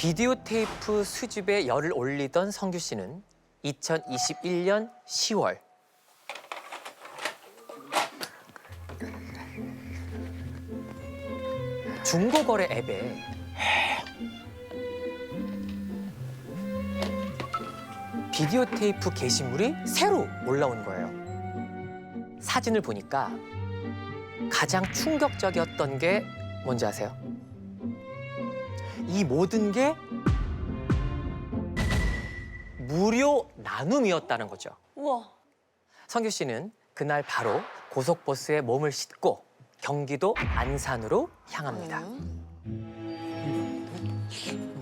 비디오 테이프 수집에 열을 올리던 성규 씨는 2021년 10월 중고거래 앱에 비디오 테이프 게시물이 새로 올라온 거예요. 사진을 보니까 가장 충격적이었던 게 뭔지 아세요? 이 모든 게 무료 나눔이었다는 거죠. 우와. 성규 씨는 그날 바로 고속버스에 몸을 싣고 경기도 안산으로 향합니다.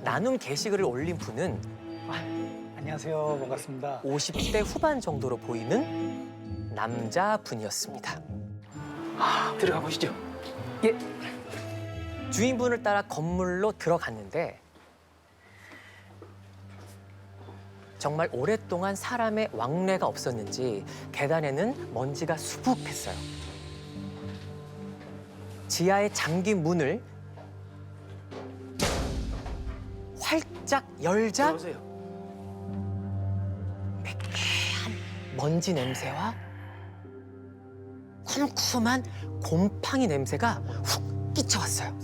나눔 게시글을 올린 분은 안녕하세요. 반갑습니다. 50대 후반 정도로 보이는 남자분이었습니다. 들어가 보시죠. 주인분을 따라 건물로 들어갔는데 정말 오랫동안 사람의 왕래가 없었는지 계단에는 먼지가 수북했어요. 지하의 잠긴 문을 활짝 열자 들어오세요. 매캐한 먼지 냄새와 쿰쿰한 곰팡이 냄새가 훅 끼쳐왔어요.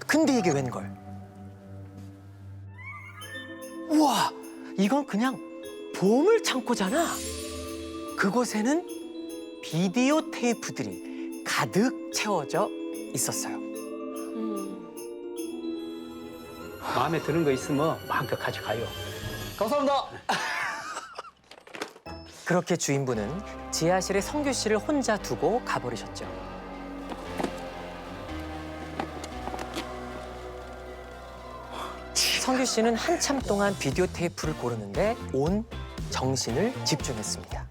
근데 이게 웬걸? 우와, 이건 그냥 보물 창고잖아. 그곳에는 비디오 테이프들이 가득 채워져 있었어요. 마음에 드는 거 있으면 마음껏 가져가요. 감사합니다. 그렇게 주인분은 지하실에 성규 씨를 혼자 두고 가버리셨죠. 성규 씨는 한참 동안 비디오 테이프를 고르는데 온 정신을 집중했습니다.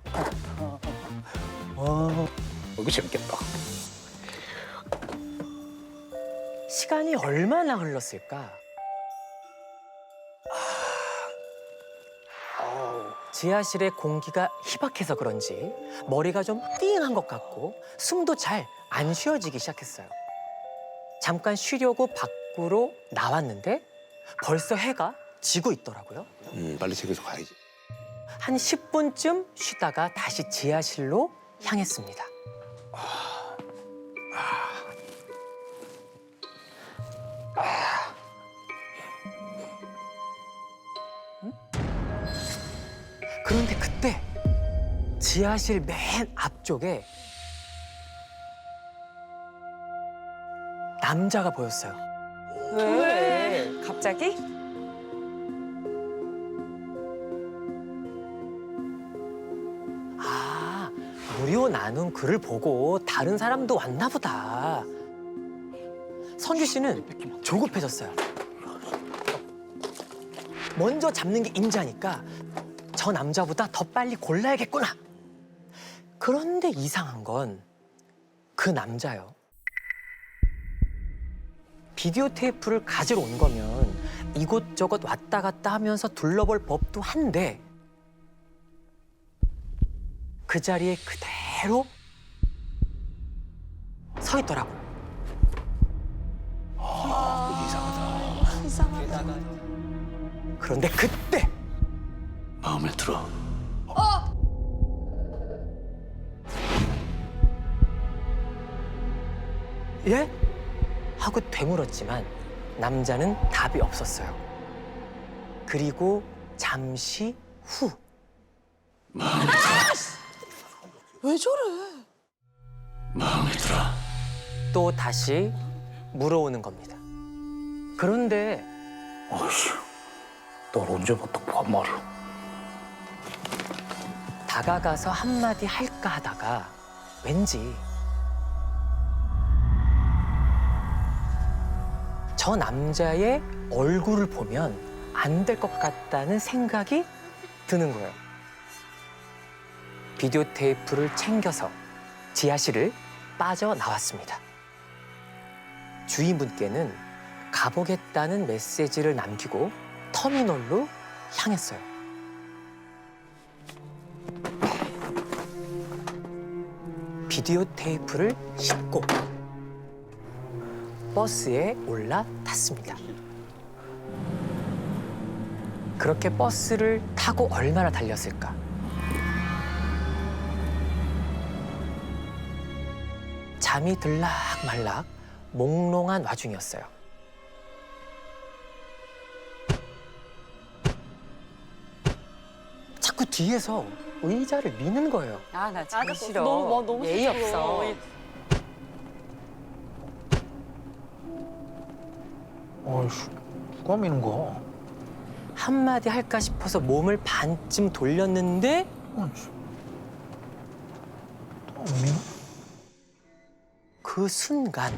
이거 재밌겠다. 시간이 얼마나 흘렀을까? 지하실의 공기가 희박해서 그런지 머리가 좀 띵한 것 같고 숨도 잘 안 쉬어지기 시작했어요. 잠깐 쉬려고 밖으로 나왔는데 벌써 해가 지고 있더라고요. 빨리 챙겨서 가야지. 한 10분쯤 쉬다가 다시 지하실로 향했습니다. 그런데 그때 지하실 맨 앞쪽에 남자가 보였어요. 왜? 갑자기? 아, 무료 나눔 글을 보고 다른 사람도 왔나 보다. 성규 씨는 조급해졌어요. 먼저 잡는 게 임자니까 저 남자보다 더 빨리 골라야겠구나. 그런데 이상한 건 그 남자요. 비디오 테이프를 가지러 온 거면 이곳저곳 왔다 갔다 하면서 둘러볼 법도 한데 그 자리에 그대로 서 있더라고요. 이상하다. 그런데 그때 마음에 들어. 예? 하고 되물었지만 남자는 답이 없었어요. 그리고 잠시 후 왜 저래? 마음에 들어. 또 다시 물어오는 겁니다. 그런데 어이씨, 널 언제부터 반말을? 다가가서 한마디 할까 하다가 왠지 저 남자의 얼굴을 보면 안 될 것 같다는 생각이 드는 거예요. 비디오 테이프를 챙겨서 지하실을 빠져나왔습니다. 주인분께는 가보겠다는 메시지를 남기고 터미널로 향했어요. 비디오 테이프를 씹고 버스에 올라탔습니다. 그렇게 버스를 타고 얼마나 달렸을까? 잠이 들락말락 몽롱한 와중이었어요. 자꾸 뒤에서 의자를 미는 거예요. 아, 나 제일 싫어. 너무 예의 싫어. 없어. 어이씨, 누가 미는 거야? 한마디 할까 싶어서 몸을 반쯤 돌렸는데 어이씨. 또 미나? 그 순간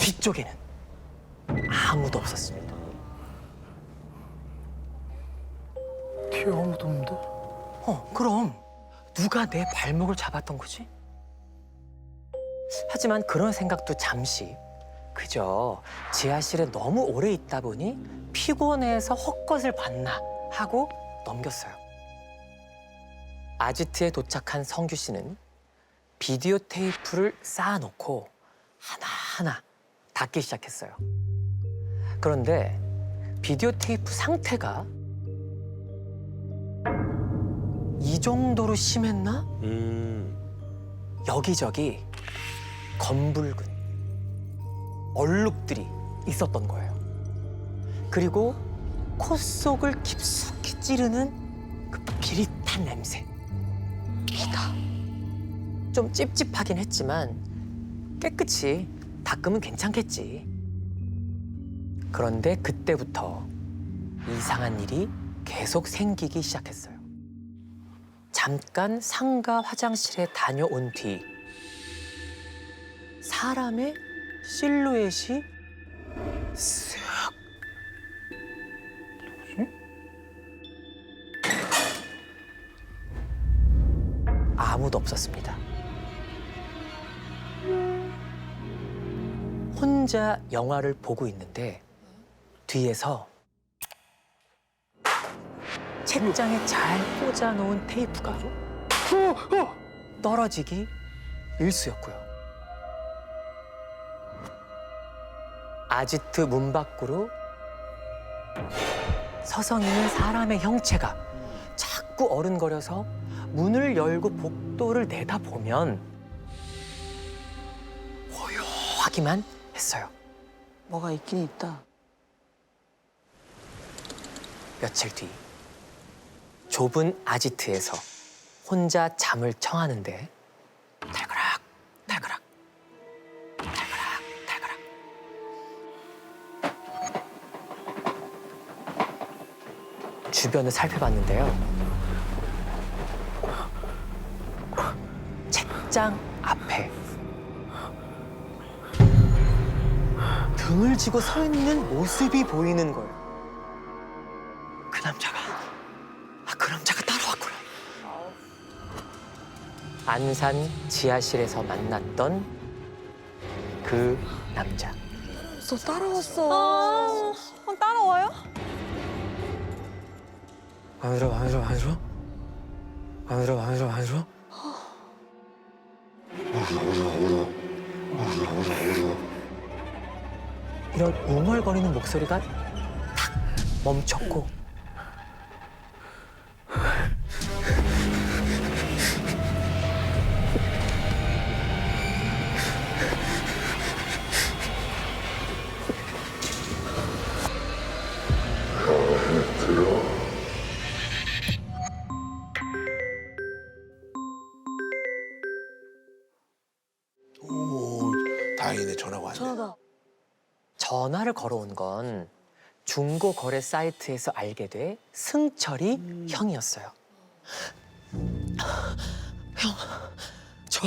뒤쪽에는 아무도 없었습니다. 뒤에 아무도 없는데? 그럼 누가 내 발목을 잡았던 거지? 하지만 그런 생각도 잠시 그저 지하실에 너무 오래 있다 보니 피곤해서 헛것을 봤나 하고 넘겼어요. 아지트에 도착한 성규 씨는 비디오 테이프를 쌓아놓고 하나하나 닫기 시작했어요. 그런데 비디오 테이프 상태가 이 정도로 심했나? 여기저기 검붉은 얼룩들이 있었던 거예요. 그리고 코 속을 깊숙이 찌르는 그 비릿한 냄새. 기다. 좀 찝찝하긴 했지만 깨끗이 닦으면 괜찮겠지. 그런데 그때부터 이상한 일이 계속 생기기 시작했어요. 잠깐 상가 화장실에 다녀온 뒤 사람의 실루엣이 쓱 아무도 없었습니다. 혼자 영화를 보고 있는데 뒤에서 책장에 잘 꽂아놓은 테이프가 떨어지기 일쑤였고요. 아지트 문 밖으로 서성이는 사람의 형체가 자꾸 어른거려서 문을 열고 복도를 내다보면 고요하기만 했어요. 뭐가 있긴 있다. 며칠 뒤 좁은 아지트에서 혼자 잠을 청하는데 달그락 달그락 달그락 달그락 주변을 살펴봤는데요. 책장 앞에 등을 지고 서 있는 모습이 보이는 거예요. 그 남자가 따라왔구나. 안산 지하실에서 만났던 그 남자. 너 따라왔어. 따라와요? 안 들어. 이런 웅얼거리는 목소리가 탁 멈췄고 오, 다행이네. 전화가 왔네. 전화다. 전화를 걸어온 건 중고 거래 사이트에서 알게 돼 승철이 형이었어요. 형, 저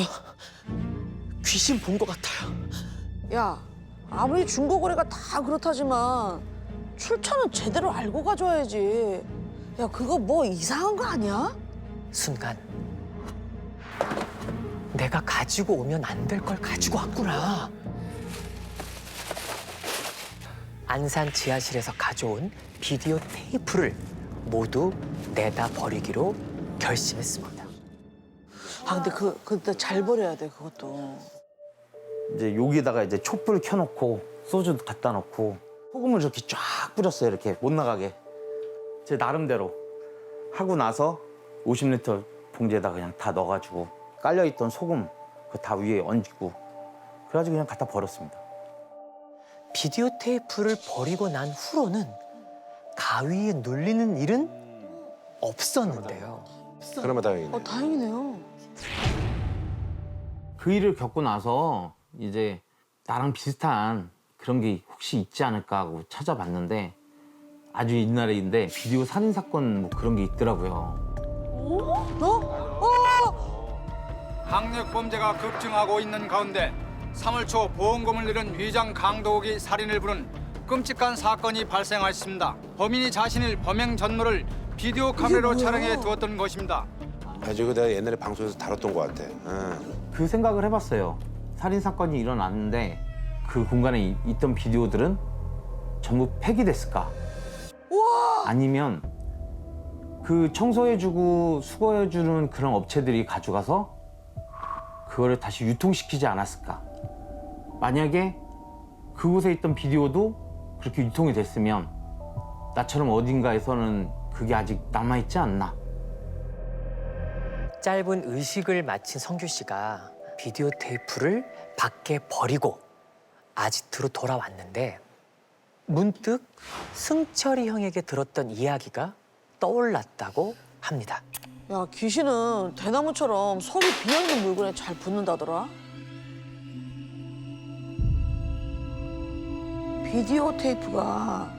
귀신 본 것 같아요. 야, 아무리 중고거래가 다 그렇다지만 출처는 제대로 알고 가줘야지. 야, 그거 뭐 이상한 거 아니야? 순간 내가 가지고 오면 안 될 걸 가지고 왔구나. 안산 지하실에서 가져온 비디오 테이프를 모두 내다 버리기로 결심했습니다. 아 근데 그때 잘 버려야 돼 그것도. 이제 여기다가 이제 촛불 켜놓고 소주 갖다 놓고 소금을 이렇게 쫙 뿌렸어요. 이렇게 못 나가게. 제 나름대로 하고 나서 50리터 봉지에다 그냥 다 넣어가지고 깔려있던 소금 그 다 위에 얹고 그래가지고 그냥 갖다 버렸습니다. 비디오 테이프를 버리고 난 후로는 가위에 눌리는 일은 없었는데요. 그나마 다행이네. 다행이네요. 그 일을 겪고 나서 이제 나랑 비슷한 그런 게 혹시 있지 않을까 하고 찾아봤는데 아주 옛날인데 비디오 살인 사건 뭐 그런 게 있더라고요. 학력 범죄가 급증하고 있는 가운데 3월 초 보험금을 잃은 위장 강도욱이 살인을 부른 끔찍한 사건이 발생하였습니다. 범인이 자신의 범행 전모를 비디오 카메라로 촬영해 두었던 것입니다. 아, 저거 내가 옛날에 방송에서 다뤘던 것 같아. 응. 그 생각을 해봤어요. 살인 사건이 일어났는데 그 공간에 있던 비디오들은 전부 폐기됐을까? 아니면 그 청소해주고 수거해주는 그런 업체들이 가져가서 그거를 다시 유통시키지 않았을까? 만약에 그곳에 있던 비디오도 그렇게 유통이 됐으면 나처럼 어딘가에서는 그게 아직 남아있지 않나? 짧은 의식을 마친 성규 씨가 비디오 테이프를 밖에 버리고 아지트로 돌아왔는데 문득 승철이 형에게 들었던 이야기가 떠올랐다고 합니다. 야 귀신은 대나무처럼 속이 비어있는 물건에 잘 붙는다더라. 비디오 테이프가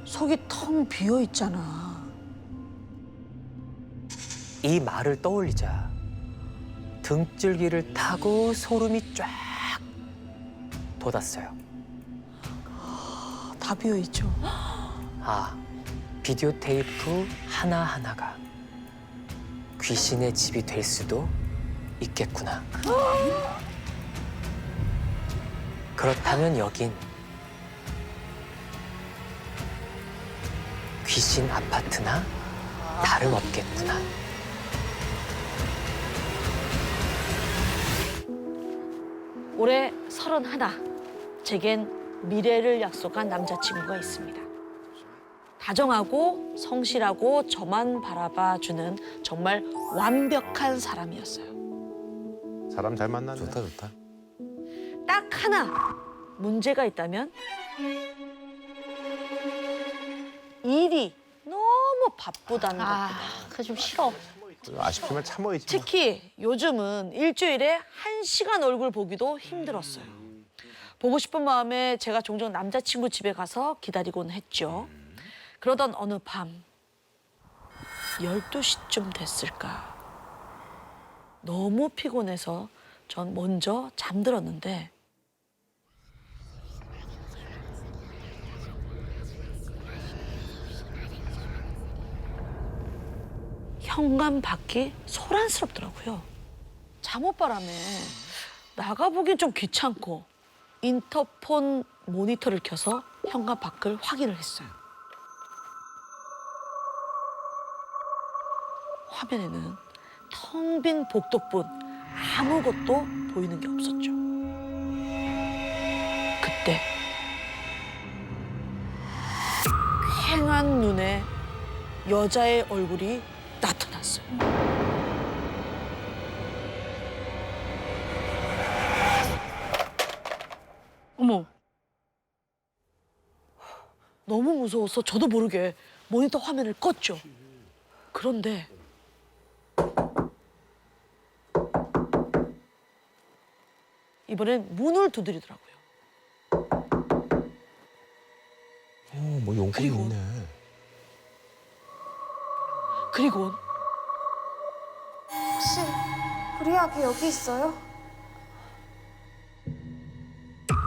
속이 텅 비어 있잖아. 이 말을 떠올리자 등줄기를 타고 소름이 쫙 돋았어요. 다 비어 있죠. 아, 비디오 테이프 하나하나가 귀신의 집이 될 수도 있겠구나. 그렇다면 여긴 귀신 아파트나 다름없겠구나. 올해 31. 제겐 미래를 약속한 남자친구가 있습니다. 다정하고 성실하고 저만 바라봐주는 정말 완벽한 사람이었어요. 사람 잘 만났네. 좋다, 좋다. 딱 하나 문제가 있다면 일이 너무 바쁘다는 겁니다. 그거 좀 싫어. 아쉽지만 참아야지. 특히 요즘은 일주일에 1시간 얼굴 보기도 힘들었어요. 보고 싶은 마음에 제가 종종 남자친구 집에 가서 기다리곤 했죠. 그러던 어느 밤 12시쯤 됐을까. 너무 피곤해서 전 먼저 잠들었는데 현관 밖이 소란스럽더라고요. 잠옷바람에 나가보긴 좀 귀찮고 인터폰 모니터를 켜서 현관 밖을 확인을 했어요. 화면에는 텅 빈 복도뿐 아무것도 보이는 게 없었죠. 그때 휑한 눈에 여자의 얼굴이 나타났어요. 어머. 너무 무서워서 저도 모르게 모니터 화면을 껐죠. 그런데 이번엔 문을 두드리더라고요. 뭐 용건이 그리고- 있네. 그리고 혹시 우리 아기 여기 있어요?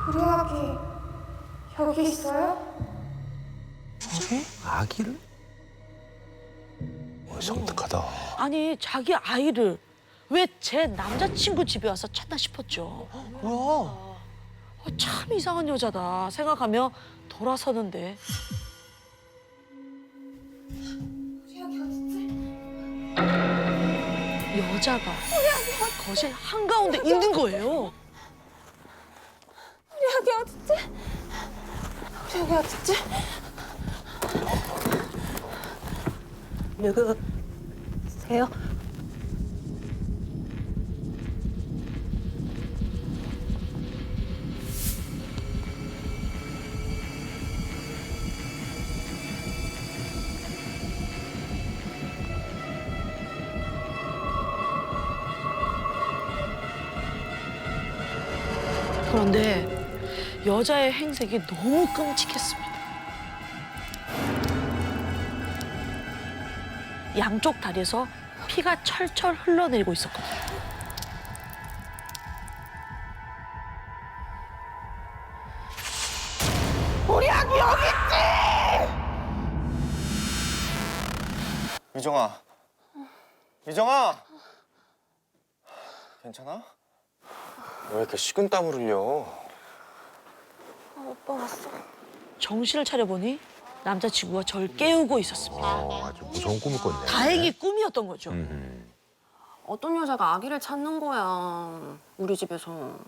우리 아기 여기 있어요? 아기를? 섬뜩하다. 아니 자기 아이를 왜 제 남자친구 집에 와서 찾나 싶었죠. 뭐야? 참 이상한 여자다 생각하며 돌아서는데 여자가 거실 한가운데 있는 거예요. 우리 아기 어딨지? 우리 아기 어딨지? 누구세요? 그런데 여자의 행색이 너무 끔찍했습니다. 양쪽 다리에서 피가 철철 흘러내리고 있었거든요. 미정아. 미정아. 괜찮아? 왜 이렇게 식은땀을 흘려? 오빠 왔어. 정신을 차려보니 남자친구가 저를 깨우고 있었습니다. 아주 무서운 꿈을 꿨네. 다행히 꿈이었던 거죠. 어떤 여자가 아기를 찾는 거야. 우리 집에서.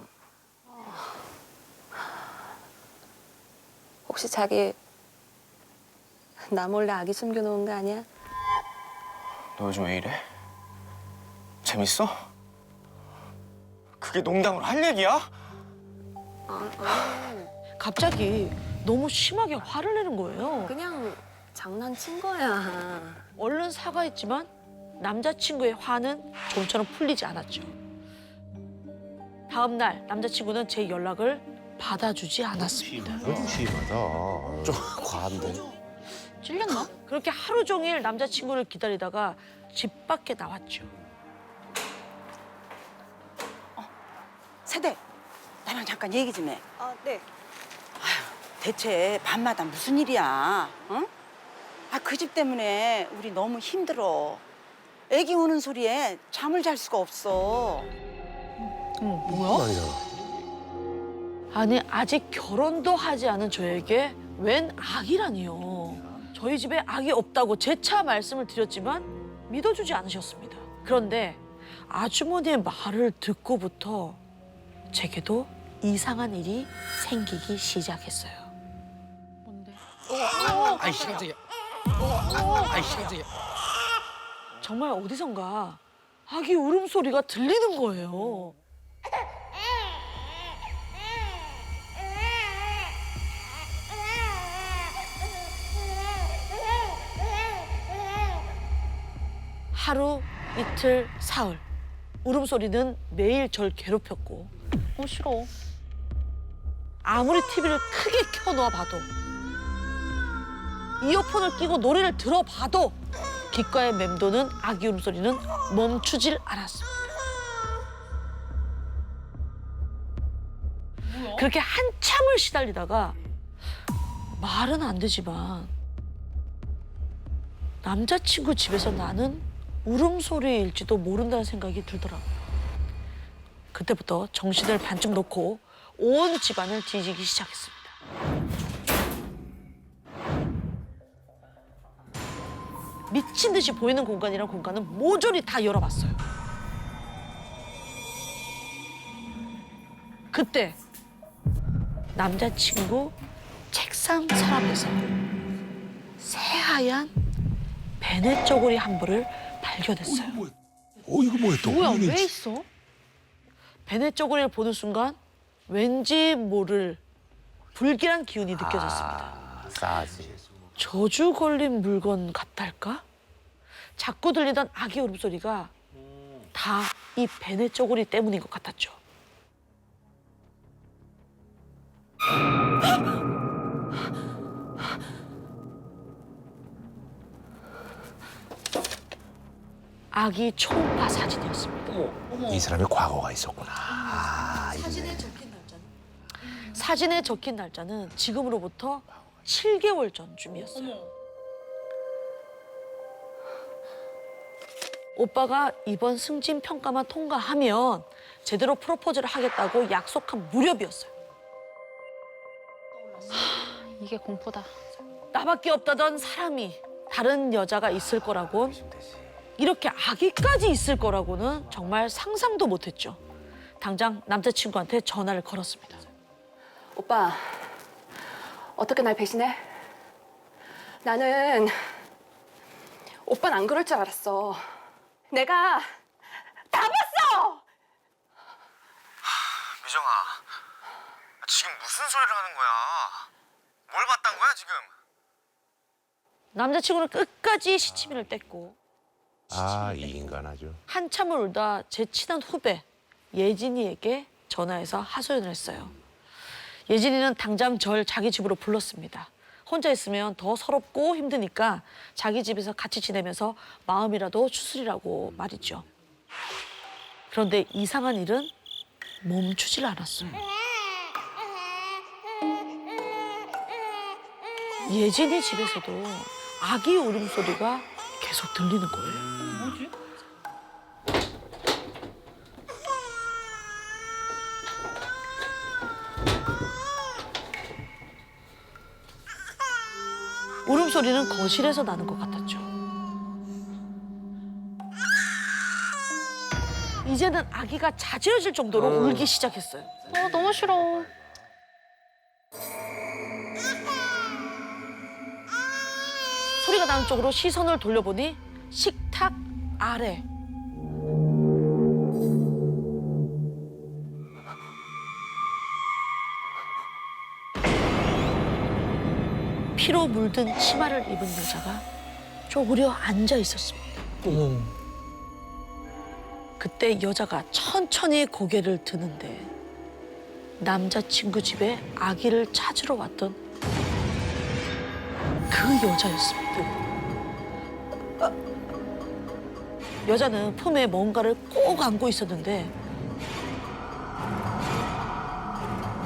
혹시 자기 나 몰래 아기 숨겨놓은 거 아니야? 너 요즘 왜 이래? 재밌어? 그게 농담으로 할 얘기야? 갑자기 너무 심하게 화를 내는 거예요. 그냥 장난친 거야. 얼른 사과했지만 남자친구의 화는 좀처럼 풀리지 않았죠. 다음 날 남자친구는 제 연락을 받아주지 않았습니다. 너무 심하다. 좀 과한데. 찔렸나? 그렇게 하루 종일 남자친구를 기다리다가 집 밖에 나왔죠. 세대, 나랑 잠깐 얘기 좀 해. 네. 대체 밤마다 무슨 일이야? 응? 그 집 때문에 우리 너무 힘들어. 애기 우는 소리에 잠을 잘 수가 없어. 뭐야? 아니 아직 결혼도 하지 않은 저에게 웬 아기라니요. 저희 집에 아기 없다고 재차 말씀을 드렸지만 믿어주지 않으셨습니다. 그런데 아주머니의 말을 듣고부터 제게도 이상한 일이 생기기 시작했어요. 뭔데? 아이 깜짝이야. 아이 깜짝이야. 정말 어디선가 아기 울음소리가 들리는 거예요. 하루, 이틀, 사흘. 울음소리는 매일 절 괴롭혔고 싫어. 아무리 TV를 크게 켜놓아 봐도 이어폰을 끼고 노래를 들어봐도 귓가에 맴도는 아기 울음소리는 멈추질 않았습니다. 그렇게 한참을 시달리다가 말은 안 되지만 남자친구 집에서 나는 울음소리일지도 모른다는 생각이 들더라고요. 그때부터 정신을 반쯤 놓고 온 집안을 뒤지기 시작했습니다. 미친 듯이 보이는 공간이란 공간은 모조리 다 열어봤어요. 그때 남자친구 책상 서랍에서 새하얀 베네 쪼그리 한 벌을 발견했어요. 이거 뭐야 또? 뭐야, 왜 있어? 베네 쪼그리를 보는 순간 왠지 모를 불길한 기운이 느껴졌습니다. 싸지. 저주 걸린 물건 같달까? 자꾸 들리던 아기 울음소리가 다 이 베네 쪼그리 때문인 것 같았죠. 아기 초음파 사진이었습니다. 이 사람의 과거가 있었구나. 사진에 적힌 날짜는 지금으로부터 7개월 전쯤이었어요. 오빠가 이번 승진 평가만 통과하면 제대로 프로포즈를 하겠다고 약속한 무렵이었어요. 이게 공포다. 나밖에 없다던 사람이 다른 여자가 있을 거라곤, 이렇게 아기까지 있을 거라고는 정말 상상도 못했죠. 당장 남자친구한테 전화를 걸었습니다. 오빠, 어떻게 날 배신해? 나는 오빠는 안 그럴 줄 알았어. 내가 다 봤어! 미정아, 지금 무슨 소리를 하는 거야? 뭘 봤단 거야 지금? 남자친구는 끝까지 시치미를 뗐고 아, 이 인간 아주. 한참을 울다 제 친한 후배 예진이에게 전화해서 하소연을 했어요. 예진이는 당장 절 자기 집으로 불렀습니다. 혼자 있으면 더 서럽고 힘드니까 자기 집에서 같이 지내면서 마음이라도 추스리라고 말이죠. 그런데 이상한 일은 멈추질 않았어요. 예진이 집에서도 아기 울음소리가 계속 들리는 거예요. 뭐지? 울음소리는 거실에서 나는 것 같았죠. 이제는 아기가 자지러질 정도로 울기 시작했어요. 너무 싫어. 소리가 나는 쪽으로 시선을 돌려보니 식탁 아래. 피로 물든 치마를 입은 여자가 쪼그려 앉아 있었습니다. 그때 여자가 천천히 고개를 드는데 남자친구 집에 아기를 찾으러 왔던 그 여자였습니다. 여자는 품에 뭔가를 꼭 안고 있었는데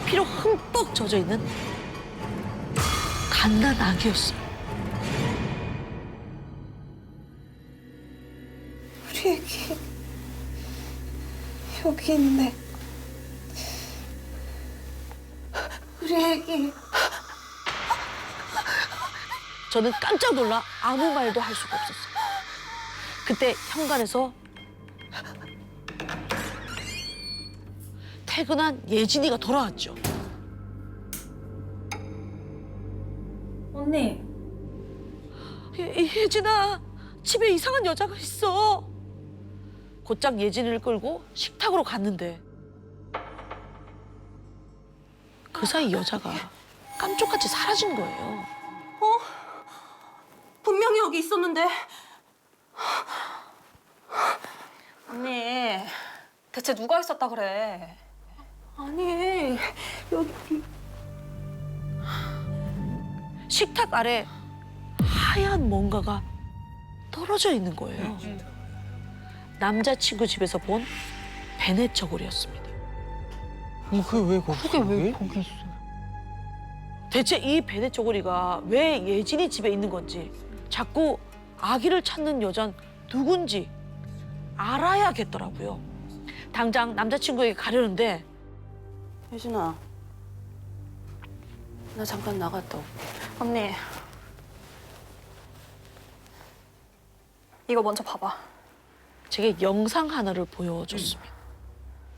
피로 흠뻑 젖어 있는 갓난 아기였어요. 우리 애기 여기 있네. 우리 애기. 저는 깜짝 놀라 아무 말도 할 수가 없었어요. 그때 현관에서 퇴근한 예진이가 돌아왔죠. 언니. 예진아, 집에 이상한 여자가 있어. 곧장 예진이를 끌고 식탁으로 갔는데 그 사이 여자가 깜짝같이 사라진 거예요. 분명히 여기 있었는데. 언니, 대체 누가 있었다 그래? 아니, 여기. 식탁 아래 하얀 뭔가가 떨어져 있는 거예요. 남자친구 집에서 본 베네 저고리였습니다. 그게 왜 거기 있어? 대체 이 베네 저고리가 왜 예진이 집에 있는 건지, 자꾸 아기를 찾는 여잔 누군지 알아야겠더라고요. 당장 남자친구에게 가려는데 예진아, 나 잠깐 나갔다 올게. 언니, 이거 먼저 봐봐. 제게 영상 하나를 보여줬습니다.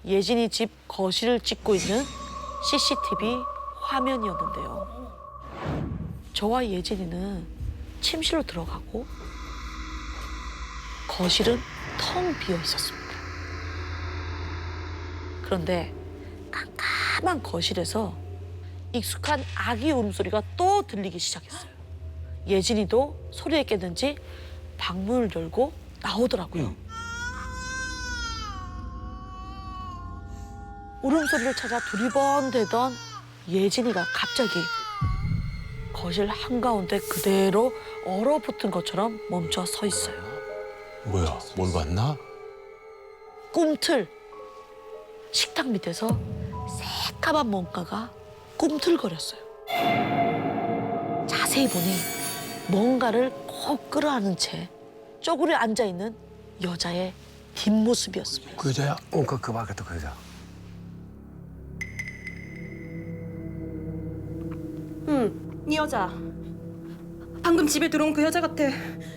예진이 집 거실을 찍고 있는 CCTV 화면이었는데요. 저와 예진이는 침실로 들어가고 거실은 텅 비어 있었습니다. 그런데 깜깜한 거실에서 익숙한 아기 울음소리가 또 들리기 시작했어요. 예진이도 소리에 깼는지 방문을 열고 나오더라고요. 울음소리를 찾아 두리번대던 예진이가 갑자기 거실 한가운데 그대로 얼어붙은 것처럼 멈춰 서 있어요. 뭐야, 뭘 봤나? 꿈틀. 식탁 밑에서 새까만 뭔가가 꿈틀거렸어요. 자세히 보니 뭔가를 꼭 끌어안은 채 쪼그려 앉아있는 여자의 뒷모습이었습니다. 그 여자야? 그 말했던 그 여자. 응. 이 여자. 방금 집에 들어온 그 여자 같아.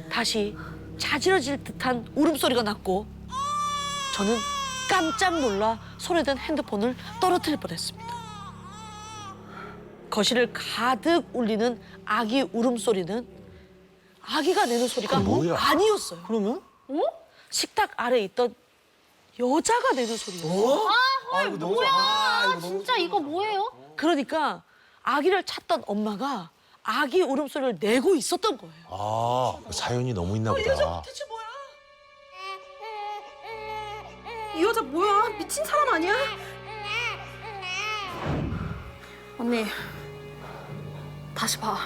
다시 자지러질 듯한 울음소리가 났고 저는 깜짝 놀라 손에 든 핸드폰을 떨어뜨릴 뻔했습니다. 거실을 가득 울리는 아기 울음소리는 아기가 내는 소리가 아니었어요. 그러면? 식탁 아래에 있던 여자가 내는 소리였어요. 진짜 이거 뭐예요? 그러니까 아기를 찾던 엄마가 아기 울음소리를 내고 있었던 거예요. 아, 사연이 너무 있나 보다. 대체 뭐야? 이 여자 뭐야? 미친 사람 아니야? 언니, 다시 봐.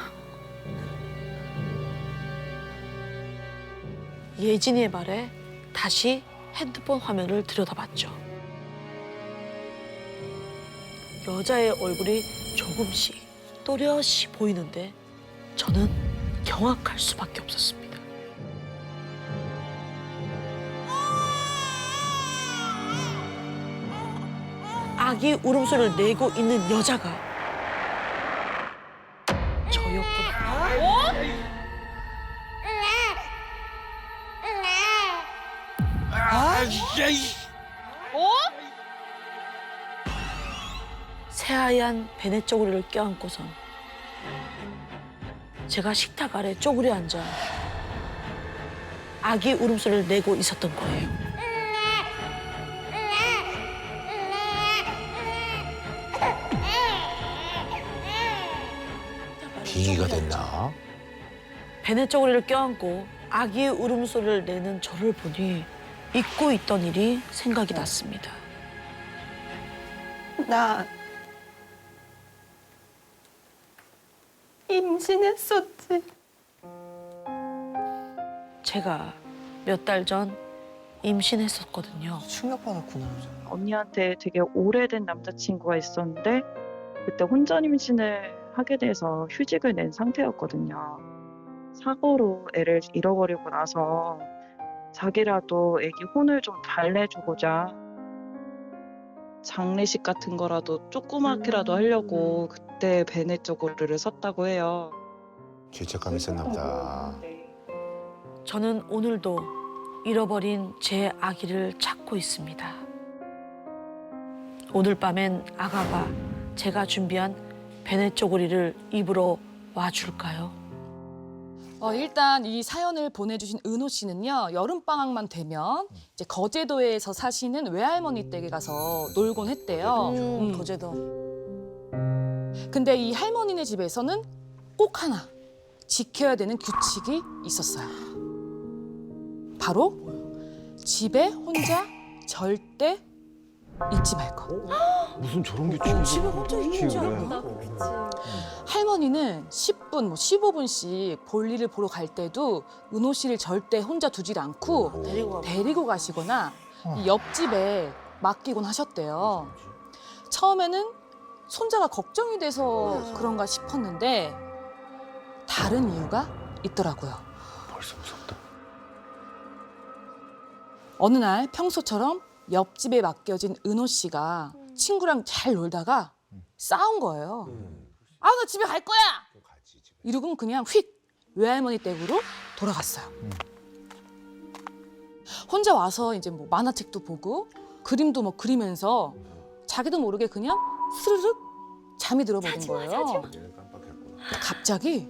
예진이의 말에 다시 핸드폰 화면을 들여다봤죠. 여자의 얼굴이 조금씩 또렷이 보이는데 저는 경악할 수밖에 없었습니다. 아기 울음소리를 내고 있는 여자가 저였구나. 새하얀 베네 쪼그리를 껴안고선 제가 식탁 아래 쪼그려 앉아 아기 울음소리를 내고 있었던 거예요. 빙의가 됐나? 베네 쪼그리를 껴안고 아기 울음소리를 내는 저를 보니 잊고 있던 일이 생각이 났습니다. 나 임신했었지. 제가 몇 달 전 임신했었거든요. 충격받았구나. 언니한테 되게 오래된 남자친구가 있었는데 그때 혼전 임신을 하게 돼서 휴직을 낸 상태였거든요. 사고로 애를 잃어버리고 나서 자기라도 애기 혼을 좀 달래주고자 장례식 같은 거라도 조그맣게라도 하려고 그때 베네 쪼그리를 섰다고 해요. 죄책감이 있었나 보다. 저는 오늘도 잃어버린 제 아기를 찾고 있습니다. 오늘 밤엔 아가가 제가 준비한 베네 쪼그리를 입으러 와줄까요? 일단 이 사연을 보내주신 은호 씨는요, 여름방학만 되면 이제 거제도에서 사시는 외할머니 댁에 가서 놀곤 했대요. 거제도. 근데 이 할머니네 집에서는 꼭 하나 지켜야 되는 규칙이 있었어요. 바로 집에 혼자 절대 있지 말 것. 무슨 저런 규칙이 집에 혼자 있는지 알았다. 할머니는 10분, 15분씩 볼일을 보러 갈 때도 은호 씨를 절대 혼자 두질 않고 데리고 가시거나 이 옆집에 맡기곤 하셨대요. 처음에는 손자가 걱정이 돼서 그런가 싶었는데 다른 이유가 있더라고요. 벌써 무섭다. 어느 날 평소처럼 옆집에 맡겨진 은호 씨가 친구랑 잘 놀다가 싸운 거예요. 아, 나 집에 갈 거야! 이러고는 그냥 휙 외할머니 댁으로 돌아갔어요. 혼자 와서 이제 뭐 만화책도 보고 그림도 뭐 그리면서 자기도 모르게 그냥 스르륵 잠이 들어버린 거예요. 갑자기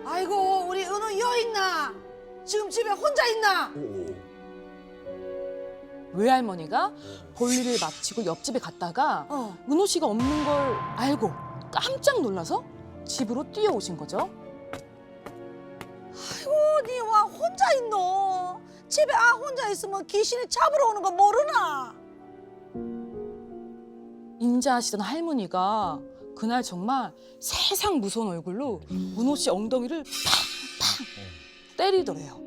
아이고, 우리 은호 여 있나? 지금 집에 혼자 있나? 외할머니가 볼일을 마치고 옆집에 갔다가 은호 씨가 없는 걸 알고 깜짝 놀라서 집으로 뛰어오신 거죠. 아이고, 니 와 혼자 있노? 집에 혼자 있으면 귀신이 잡으러 오는 거 모르나? 인자하시던 할머니가 그날 정말 세상 무서운 얼굴로 은호 씨 엉덩이를 팡팡 때리더래요.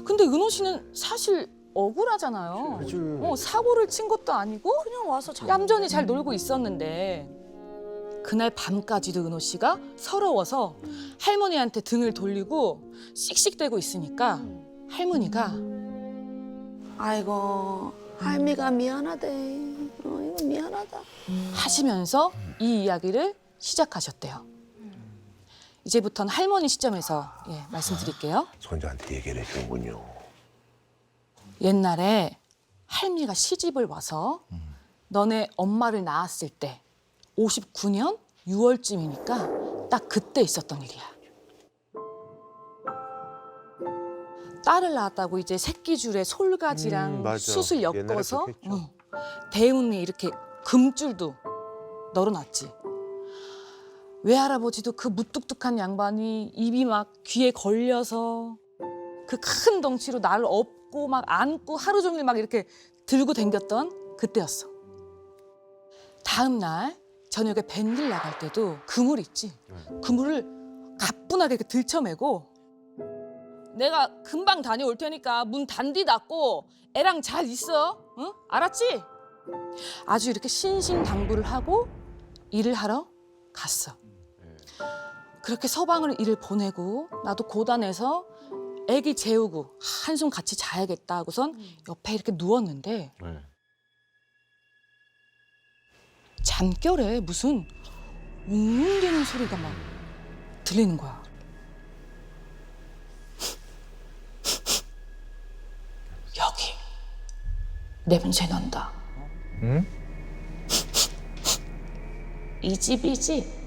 근데 은호 씨는 사실 억울하잖아요. 사고를 친 것도 아니고 그냥 와서 얌전히 잘 놀고 있었는데 그날 밤까지도 은호 씨가 서러워서 할머니한테 등을 돌리고 씩씩대고 있으니까 할머니가 아이고, 할미가 미안하대. 이거 미안하다. 하시면서 이 이야기를 시작하셨대요. 이제부터는 할머니 시점에서 말씀드릴게요. 손자한테 얘기를 해주는군요. 옛날에 할미가 시집을 와서 너네 엄마를 낳았을 때 59년 6월쯤이니까 딱 그때 있었던 일이야. 딸을 낳았다고 이제 새끼줄에 솔가지랑 맞아. 숯을 옛날에 엮어서 그렇게 했죠. 대운에 이렇게 금줄도 널어놨지. 외할아버지도 그 무뚝뚝한 양반이 입이 막 귀에 걸려서 그 큰 덩치로 나를 업고 막 안고 하루 종일 막 이렇게 들고 댕겼던 그때였어. 다음 날 저녁에 밴들 나갈 때도 그물 있지. 그물을 가뿐하게 이렇게 들쳐매고 내가 금방 다녀올 테니까 문 단디 닫고 애랑 잘 있어. 응? 알았지? 아주 이렇게 신신당부를 하고 일을 하러 갔어. 그렇게 서방을 일을 보내고 나도 고단해서 애기 재우고 한숨 같이 자야겠다 하고선 옆에 이렇게 누웠는데 잠결에 무슨 웅웅대는 소리가 막 들리는 거야. 여기 냄새 난다. 응? 이 집이지?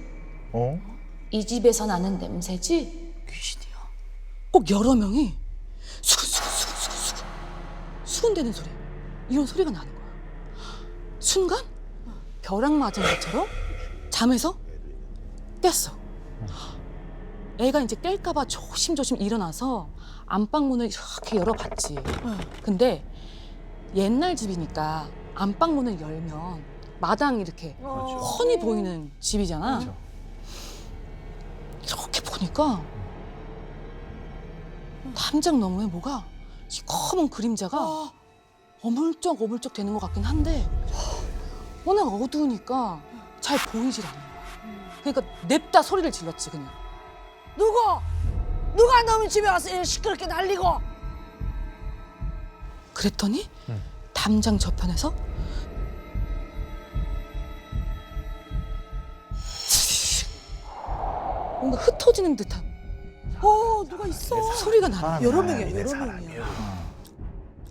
이 집에서 나는 냄새지? 귀신이야. 꼭 여러 명이 수근수근수근수근 수근대는 소리. 이런 소리가 나는 거야. 순간 벼락 맞은 것처럼 잠에서 깼어. 애가 이제 깰까봐 조심조심 일어나서 안방문을 이렇게 열어봤지. 근데 옛날 집이니까 안방문을 열면 마당이 이렇게 훤히 보이는 집이잖아. 이렇게 보니까 담장 너머에 뭐가 시커먼 그림자가 어물쩍어물쩍 되는 것 같긴 한데 워낙 어두우니까 잘 보이질 않는 거야. 그러니까 냅다 소리를 질렀지 그냥. 누가 너희 집에 와서 이렇게 시끄럽게 날리고? 그랬더니 담장 저편에서 뭔가 흩어지는 듯한 누가 있어? 소리가 나는 여러 명이야.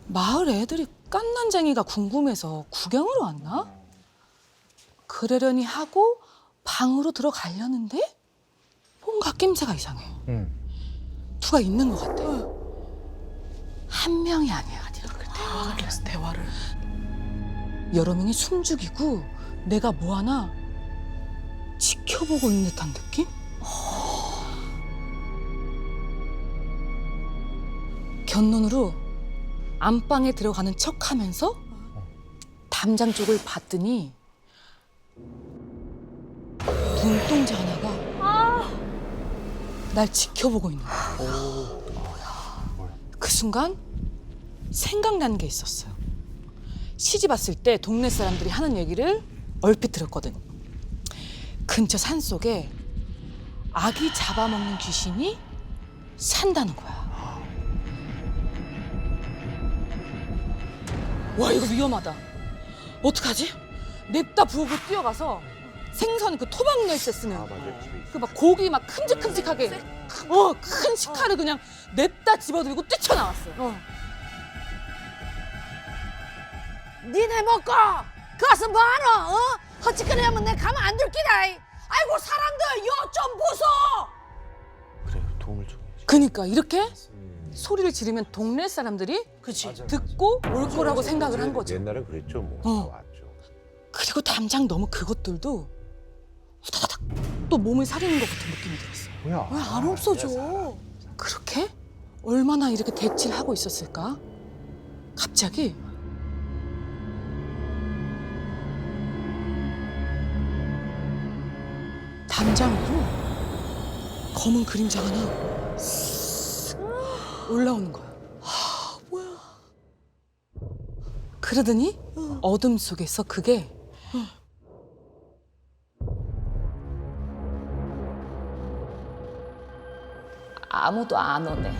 마을 애들이 깐난쟁이가 궁금해서 구경으로 왔나? 그러려니 하고 방으로 들어가려는데 뭔가 낌새가 이상해. 누가 있는 것 같아. 한 명이 아니야. 대화를 했어, 대화를. 여러 명이 숨죽이고 내가 뭐 하나 지켜보고 있는 듯한 느낌? 견눈으로 안방에 들어가는 척하면서 담장 쪽을 봤더니 눈동자 하나가 날 지켜보고 있는 거야. 그 순간 생각나는 게 있었어요. 시집 왔을 때 동네 사람들이 하는 얘기를 얼핏 들었거든. 근처 산속에 아기 잡아먹는 귀신이 산다는 거야. 와, 이거 위험하다. 어떡하지? 냅다 부엌으로 뛰어가서 생선 그 토막 열쇠 쓰는 그 막 고기 막 큼직큼직하게 큰 식칼을 그냥 냅다 집어들고 뛰쳐나왔어. 니네 먹고 가서 뭐하노? 헛짓거리하면 내가 가만 안 둘 기다. 아이고 사람들 여 좀 보소. 그래, 도움을 줘. 그니까 이렇게 소리를 지르면 동네 사람들이 듣고 올 거라고 생각을 한 거죠. 옛날엔 그랬죠, 뭐. 다 왔죠. 그리고 담장 너무 그것들도 후다닥 또 몸을 사리는 것 같은 느낌이 들었어요. 뭐야? 왜 안 없어져? 그렇게 얼마나 이렇게 대치를 하고 있었을까? 갑자기 담장으로 검은 그림자가 하나 쓱 올라오는 거야. 뭐야? 그러더니 어둠 속에서 그게 아무도 안 오네.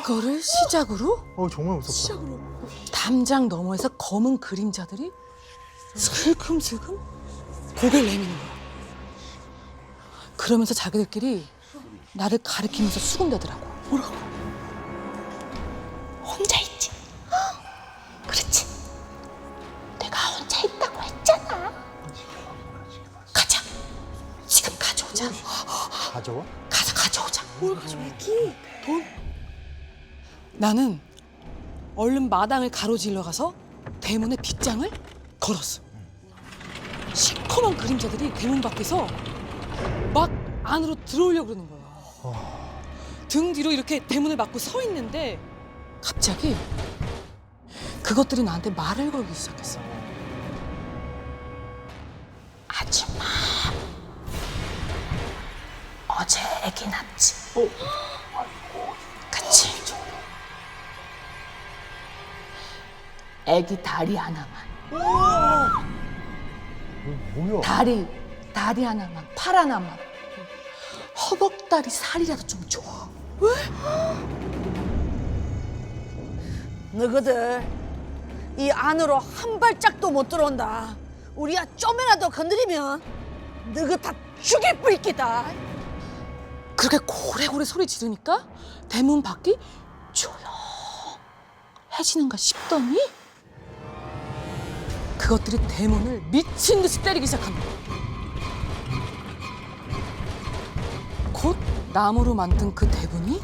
그거를 시작으로 정말 무섭다. 담장 너머에서 검은 그림자들이 슬금슬금 고개를 내미는 거야. 그러면서 자기들끼리 나를 가리키면서 수군대더라고. 뭐라고? 혼자 있지? 그렇지. 내가 혼자 있다고 했잖아. 가자. 지금 가져오자. 가져와? 가져오자. 뭘 가져와? 돈? 나는 얼른 마당을 가로질러 가서 대문에 빗장을 걸었어. 시커먼 그림자들이 대문 밖에서 막 안으로 들어오려고 그러는 거야. 등 뒤로 이렇게 대문을 막고 서 있는데 갑자기 그것들이 나한테 말을 걸기 시작했어. 아줌마, 어제 애기 낳지? 그치? 애기 다리 하나만. 뭐야? 다리 하나만, 팔 하나만. 허벅다리 살이라도 좀 줘. 왜? 너희들 이 안으로 한 발짝도 못 들어온다. 우리야 좀이라도 건드리면 너희 다 죽일 뿔기다. 그렇게 고래고래 소리 지르니까 대문 밖이 조용해지는가 싶더니 그것들이 대문을 미친 듯이 때리기 시작합니다. 곧 나무로 만든 그 대문이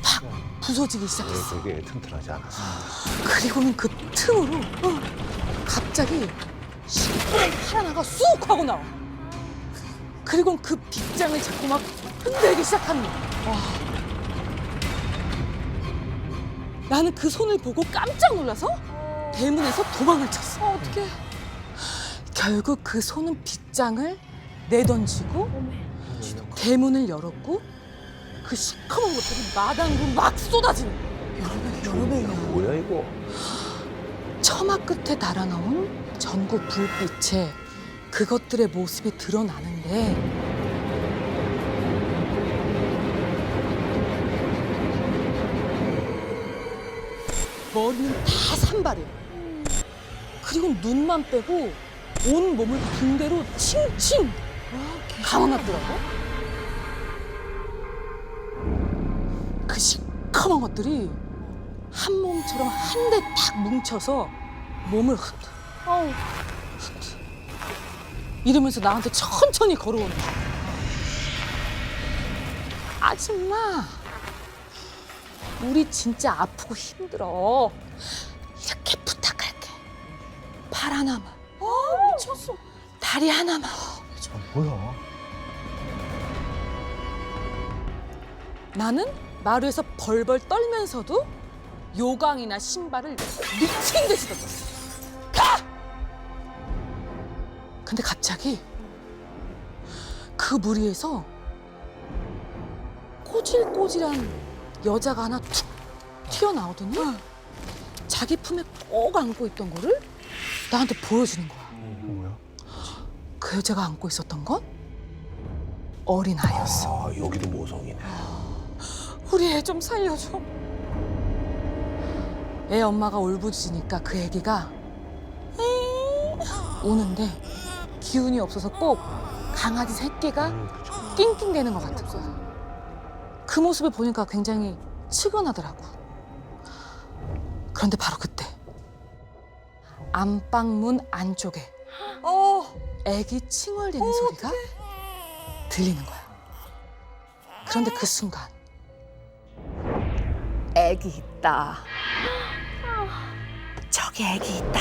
팍 부서지기 시작했어. 되게 튼튼하지 않았어. 그리고는 그 틈으로 갑자기 시커먼 팔 하나가 쑥 하고 나와. 그리고는 그 빗장을 잡고 막 흔들기 시작하는 거야. 나는 그 손을 보고 깜짝 놀라서 대문에서 도망을 쳤어. 어떡해. 결국 그 손은 빗장을 내던지고 대문을 열었고 그 시커먼 것들이 마당으로 막 쏟아지는 거야. 여러 배야. 뭐야 이거? 처마 끝에 달아놓은 전구 불빛에 그것들의 모습이 드러나는데 머리는 다 산발이에요. 그리고 눈만 빼고 온 몸을 붕대로 칭칭 감아놨더라고. 그 시커먼 것들이 한 몸처럼 한 대 딱 뭉쳐서 몸을 흔들 이러면서 나한테 천천히 걸어오는 거야. 아줌마, 우리 진짜 아프고 힘들어. 이렇게 부탁할게. 팔 하나만. 미쳤어. 다리 하나만. 뭐야? 나는 마루에서 벌벌 떨면서도 요강이나 신발을 미친 듯이 던졌어. 가! 근데 갑자기 그 무리에서 꼬질꼬질한 여자가 하나 툭 튀어나오더니 자기 품에 꼭 안고 있던 거를 나한테 보여주는 거야. 뭐야? 그 여자가 안고 있었던 건 어린 아이였어. 아, 여기도 모성이네. 우리 애 좀 살려줘. 애 엄마가 울부짖으니까 그 애기가 우는데 기운이 없어서 꼭 강아지 새끼가 낑낑대는 것 같은 거야. 그 모습을 보니까 굉장히 측은하더라고. 그런데 바로 그때 안방문 안쪽에 애기 칭얼대는 소리가 들리는 거야. 그런데 그 순간 애기 있다. 저기 애기 있다.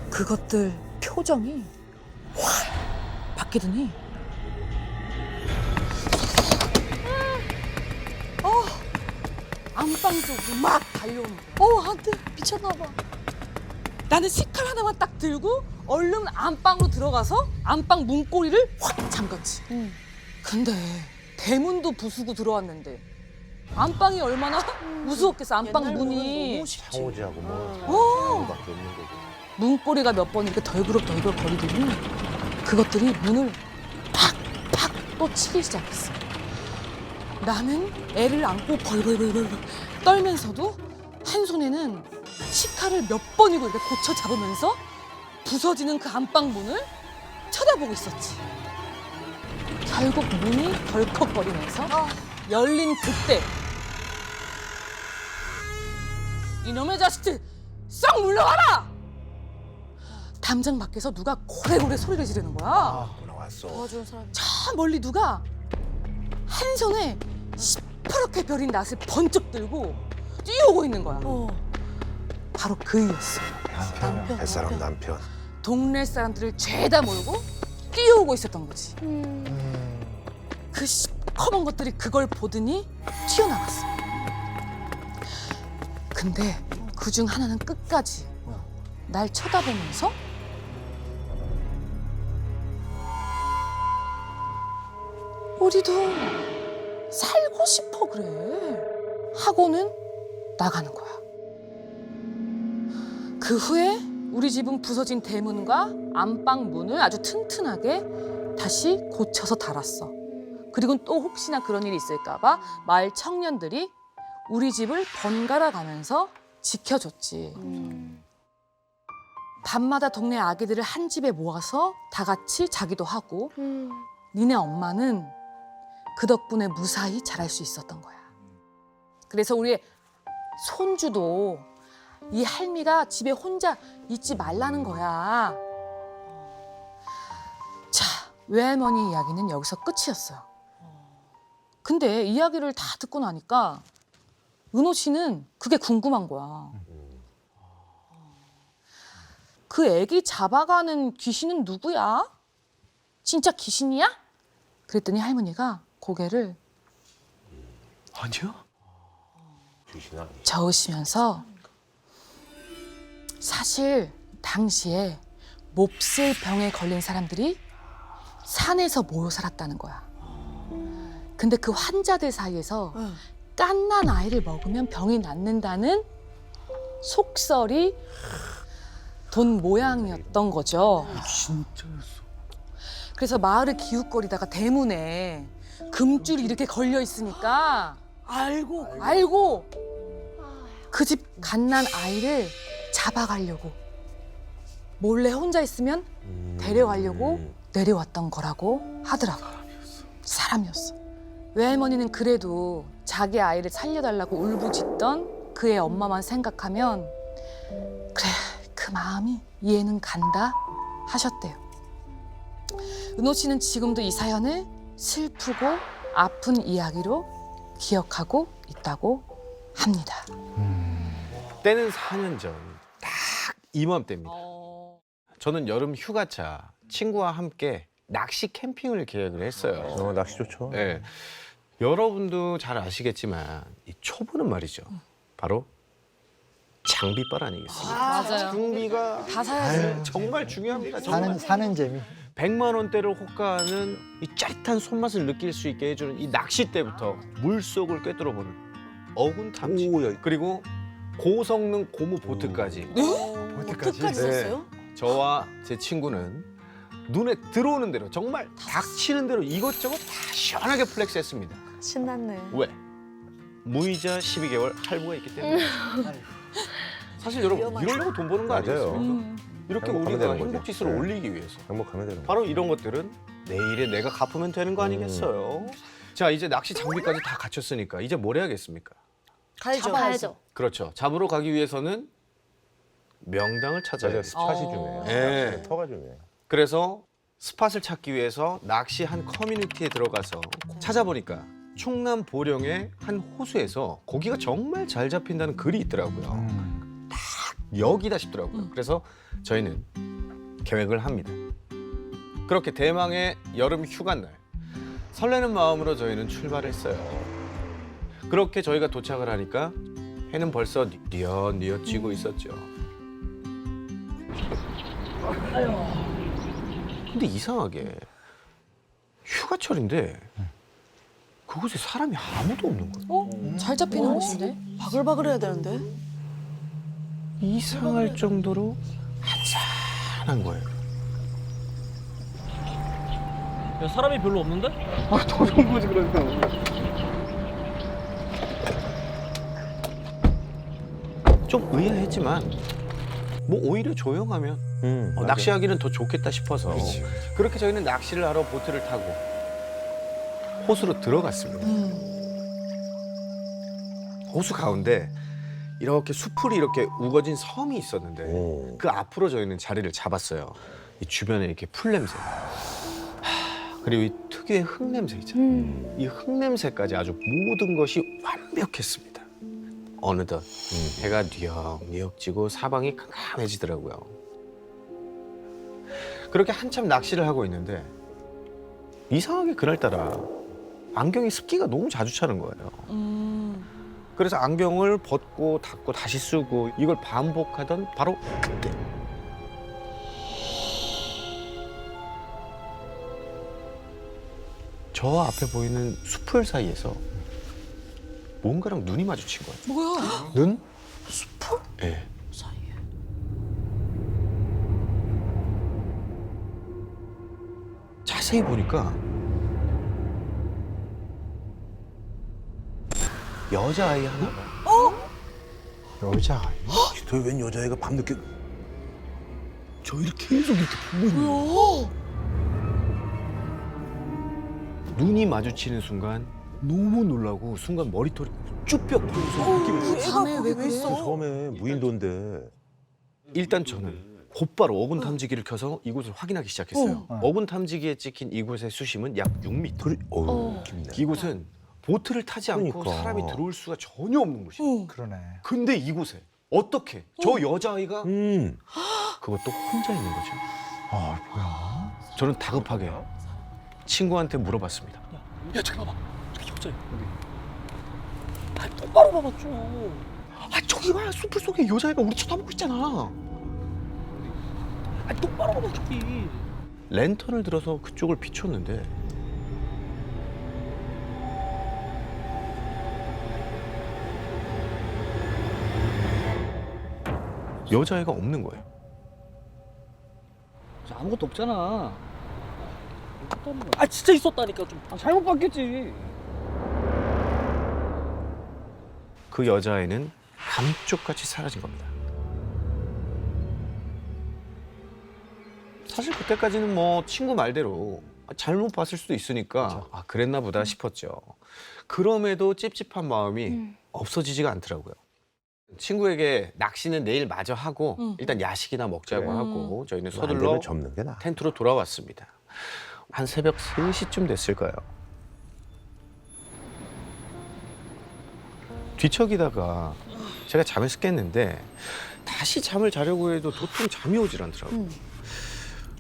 그것들 표정이 확 바뀌더니 안방 쪽으로 막 달려오는 거야. 안 돼. 미쳤나 봐. 나는 식칼 하나만 딱 들고 얼른 안방으로 들어가서 안방 문고리를 확 잠갔지. 근데 대문도 부수고 들어왔는데 안방이 얼마나 무서웠겠어. 안방 문이. 샤워지하고 뭐 밖에 없는 거고. 문고리가 몇 번 이렇게 덜그럭 거리더니 그것들이 문을 팍팍 또 치기 시작했어. 나는 애를 안고 벌벌벌벌 떨면서도 한 손에는 식칼을 몇 번이고 이렇게 고쳐 잡으면서 부서지는 그 안방 문을 쳐다보고 있었지. 결국 문이 덜컥거리면서 열린 그때 이놈의 자식들 썩 물러와라! 담장 밖에서 누가 고래고래 소리를 지르는 거야. 나왔어. 도와주는 사람. 저 멀리 누가 한 손에 시퍼렇게 벼린 낫을 번쩍 들고 뛰어오고 있는 거야. 바로 그이였어. 남편. 뱃사람 남편. 동네 사람들을 죄다 몰고 뛰어오고 있었던 거지. 그 시커먼 것들이 그걸 보더니 튀어나갔어. 근데 그중 하나는 끝까지 날 쳐다보면서 우리도 살고 싶어 그래 하고는 나가는 거야. 그 후에 우리 집은 부서진 대문과 안방 문을 아주 튼튼하게 다시 고쳐서 달았어. 그리고 또 혹시나 그런 일이 있을까 봐 마을 청년들이 우리 집을 번갈아 가면서 지켜줬지. 밤마다 동네 아기들을 한 집에 모아서 다 같이 자기도 하고 니네 엄마는 그 덕분에 무사히 자랄 수 있었던 거야. 그래서 우리 손주도 이 할미가 집에 혼자 있지 말라는 거야. 자, 외할머니 이야기는 여기서 끝이었어요. 근데 이야기를 다 듣고 나니까 은호 씨는 그게 궁금한 거야. 그 애기 잡아가는 귀신은 누구야? 진짜 귀신이야? 그랬더니 할머니가 고개를 아니요. 귀신 아니. 저으시면서 사실 당시에 몹쓸 병에 걸린 사람들이 산에서 모여 살았다는 거야. 근데 그 환자들 사이에서 깐난 아이를 먹으면 병이 낫는다는 속설이 돈 모양이었던 거죠. 진짜였어. 그래서 마을을 기웃거리다가 대문에 금줄이 이렇게 걸려 있으니까 알고 그 집 갓난 아이를 잡아가려고 몰래 혼자 있으면 데려가려고 내려왔던 거라고 하더라고. 사람이었어. 외할머니는 그래도 자기 아이를 살려달라고 울부짖던 그의 엄마만 생각하면 그래 그 마음이 이해는 간다 하셨대요. 은호 씨는 지금도 이 사연을 슬프고 아픈 이야기로 기억하고 있다고 합니다. 때는 4년 전 딱 이맘때입니다. 저는 여름 휴가차 친구와 함께 낚시 캠핑을 계획을 했어요. 낚시 좋죠. 네. 여러분도 잘 아시겠지만 이 초보는 말이죠. 바로 장비빨 아니겠습니까? 맞아요. 장비가 다 사야지. 정말 중요합니다. 정말. 사는 재미. 100만 원대를 호가하는 이 짜릿한 손맛을 느낄 수 있게 해주는 이 낚싯대부터 물속을 꿰뚫어보는 어군 탐지 그리고 고성능 고무 보트까지. 보트까지 있었어요? 저와 제 친구는 눈에 들어오는 대로 정말 닥치는 대로 이것저것 다 시원하게 플렉스했습니다. 신났네. 왜? 무이자 12개월 할부가 있기 때문에. 사실 여러분 이러려고 돈 버는 거 아니겠어요? 이렇게 행복하면 우리가 되는 거지. 행복 지수를 네. 올리기 위해서. 행복하면 되는 거. 바로 이런 것들은 내일에 내가 갚으면 되는 거 아니겠어요? 자, 이제 낚시 장비까지 다 갖췄으니까 이제 뭘 해야겠습니까? 가야죠. 그렇죠. 잡으러 가기 위해서는 명당을 찾아야 돼요. 스팟이 중요해요. 네. 터가 중요해요. 그래서 스팟을 찾기 위해서 낚시 한 커뮤니티에 들어가서 찾아보니까 충남 보령의 한 호수에서 고기가 정말 잘 잡힌다는 글이 있더라고요. 딱 여기다 싶더라고요. 그래서 저희는 계획을 합니다. 그렇게 대망의 여름 휴가 날 설레는 마음으로 저희는 출발했어요. 그렇게 저희가 도착을 하니까 해는 벌써 뉘엿뉘엿 지고 있었죠. 근데 이상하게 휴가철인데 그곳에 사람이 아무도 없는 거예요. 잘 잡히는 곳인데? 바글바글해야 되는데. 이상할 정도로 아주 편한 거예요. 야, 사람이 별로 없는데? 더 좋은 거지 그러면. 좀 의아했지만 뭐 오히려 조용하면 낚시하기는 더 좋겠다 싶어서 그렇게 저희는 낚시를 하러 보트를 타고 호수로 들어갔습니다. 호수 가운데 이렇게 수풀이 이렇게 우거진 섬이 있었는데 그 앞으로 저희는 자리를 잡았어요. 이 주변에 이렇게 풀 냄새, 그리고 이 특유의 흙 냄새 있잖아요. 이 흙 냄새까지 아주 모든 것이 완벽했습니다. 어느덧 해가 뉘역뉘역 지고 사방이 캄캄해지더라고요. 그렇게 한참 낚시를 하고 있는데 이상하게 그날따라 안경에 습기가 너무 자주 차는 거예요. 그래서 안경을 벗고 닫고 다시 쓰고 이걸 반복하던 바로 그때 저 앞에 보이는 수풀 사이에서 뭔가랑 눈이 마주친 거예요. 뭐야? 눈? 수풀? 네. 사이에. 자세히 보니까 여자아이 하나가 여자아이? 저기 웬 여자애가 밤늦게 저희를 계속 이렇게 보고 있는 거예요. 뭐야? 눈이 마주치는 순간 너무 놀라고 순간 머리털이 쭈뼛 풀면서 느낌을 밤에 왜 그래? 처음에 무인도인데 일단 저는 곧바로 어군 탐지기를 켜서 이곳을 확인하기 시작했어요. 어군 탐지기에 찍힌 이곳의 수심은 약 6m. 그래, 깊네. 이곳은 보트를 타지 않고 그러니까. 사람이 들어올 수가 전혀 없는 곳이에요. 그러네. 근데 이곳에 어떻게 저 여자아이가 그것도 혼자 있는 거죠. 아, 뭐야? 저는 다급하게 친구한테 물어봤습니다. 야, 잠깐만. 저기 여자야. 여기. 아, 똑바로 봐봐 좀. 아, 저기 봐. 수풀 속에 여자애가 우리 쳐다보고 있잖아. 아, 똑바로 봐봐 저기. 랜턴을 들어서 그쪽을 비췄는데 여자애가 없는 거예요. 아무것도 없잖아. 아, 진짜 있었다니까 좀. 아, 잘못 봤겠지. 그 여자애는 감쪽같이 사라진 겁니다. 사실 그때까지는 뭐 친구 말대로 잘못 봤을 수도 있으니까 아, 그랬나 보다 싶었죠. 그럼에도 찝찝한 마음이 없어지지가 않더라고요. 친구에게 낚시는 내일 마저 하고 일단 야식이나 먹자고 하고 저희는 안 서둘러 되면 접는 게 나아. 텐트로 돌아왔습니다. 한 새벽 3시쯤 됐을까요? 뒤척이다가 제가 잠을 깼는데 다시 잠을 자려고 해도 도통 잠이 오질 않더라고요.